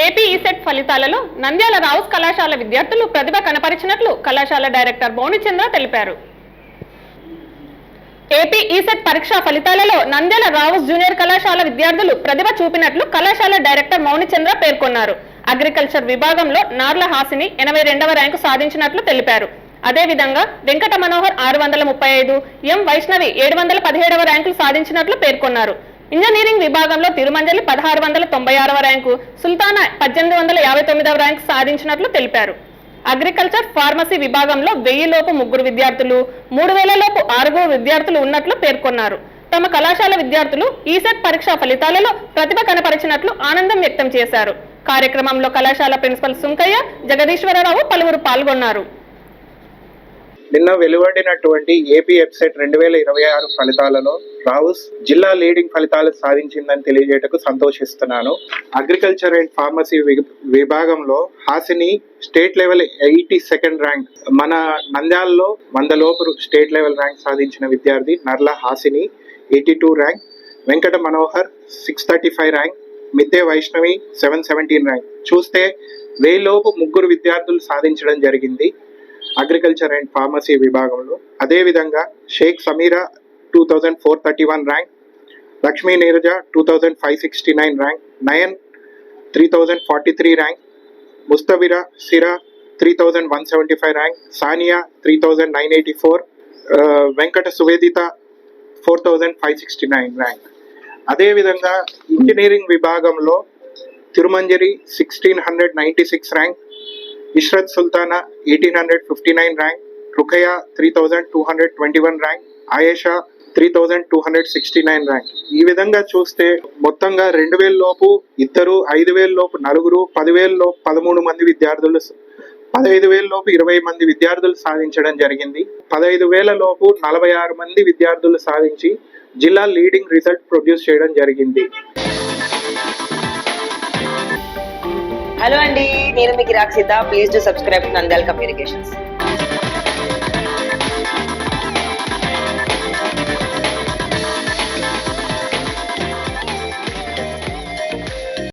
AP ECET ఫలితాలలో నంద్యాల రావుస్ కళాశాల విద్యార్థులు ప్రతిభ కనపరిచినట్లు కళాశాల డైరెక్టర్ భువనచంద్ర తెలిపారు. ఏపీ ఈసెట్ పరీక్షా ఫలితాలలో నంద్యాల రావుస్ జూనియర్ కళాశాల విద్యార్థులు ప్రతిభ చూపినట్లు కళాశాల డైరెక్టర్ మౌనిచంద్ర పేర్కొన్నారు. అగ్రికల్చర్ విభాగంలో నార్ల హాసిని 82వ ర్యాంకు సాధించినట్లు తెలిపారు. అదేవిధంగా వెంకట మనోహర్ 635, ఎం వైష్ణవి 717వ ర్యాంకులు సాధించినట్లు పేర్కొన్నారు. ఇంజనీరింగ్ విభాగంలో తిరుమంజలి 1696వ ర్యాంకు, సుల్తానా 1859వ ర్యాంకు సాధించినట్లు తెలిపారు. అగ్రికల్చర్ ఫార్మసీ విభాగంలో 1000 లోపు 3 విద్యార్థులు, 3000 లోపు 6 విద్యార్థులు ఉన్నట్లు పేర్కొన్నారు. తమ కళాశాల విద్యార్థులు ఈసెట్ పరీక్షా ఫలితాలలో ప్రతిభ కనపరిచినట్లు ఆనందం వ్యక్తం చేశారు. కార్యక్రమంలో కళాశాల ప్రిన్సిపల్ సుంకయ్య, జగదీశ్వరరావు పలువురు పాల్గొన్నారు. నిన్న వెలువడినటువంటి ఏపీ ఎప్సెట్ 2026 ఫలితాలలో రావుస్ జిల్లా లీడింగ్ ఫలితాలు సాధించిందని తెలియజేయటకు సంతోషిస్తున్నాను. అగ్రికల్చర్ అండ్ ఫార్మసీ విభాగంలో Hasini state level 82nd rank, మన నంద్యాలలో 100 లోపు స్టేట్ లెవెల్ ర్యాంక్ సాధించిన విద్యార్థి నర్ల హాసిని 82 ర్యాంక్, వెంకట మనోహర్ 635 ర్యాంక్, మిద్దె వైష్ణవి 717 ర్యాంక్. చూస్తే 1000 లోపు 3 విద్యార్థులు సాధించడం జరిగింది అగ్రికల్చర్ అండ్ ఫార్మసీ విభాగంలో. అదేవిధంగా Shaik Sameera 2431 rank, Lakshmi Neeraja 2569 rank, Nayan 3043 rank, Mustabira Sira 3175 rank, Sania 3984, Venkata Suvedita 4569 rank. అదేవిధంగా ఇంజనీరింగ్ విభాగంలో Tirumanjari 1696 rank, Ishrat Sultana 1859 rank, Ruqaya 3221 rank, Ayesha 3269 rank. ఈ విధంగా చూస్తే మొత్తంగా 2000 లోపు 2, 5000 లోపు 4, 10,000 లోపు 13 మంది విద్యార్థులు, 15,000 లోపు 20 మంది విద్యార్థులు సాధించడం జరిగింది. 15,000 లోపు 46 మంది విద్యార్థులు సాధించి జిల్లా లీడింగ్ రిజల్ట్ ప్రొడ్యూస్ చేయడం జరిగింది. హలో అండి, నేను మీ కిరాక్ Sita. Please do subscribe to Nandyala communications.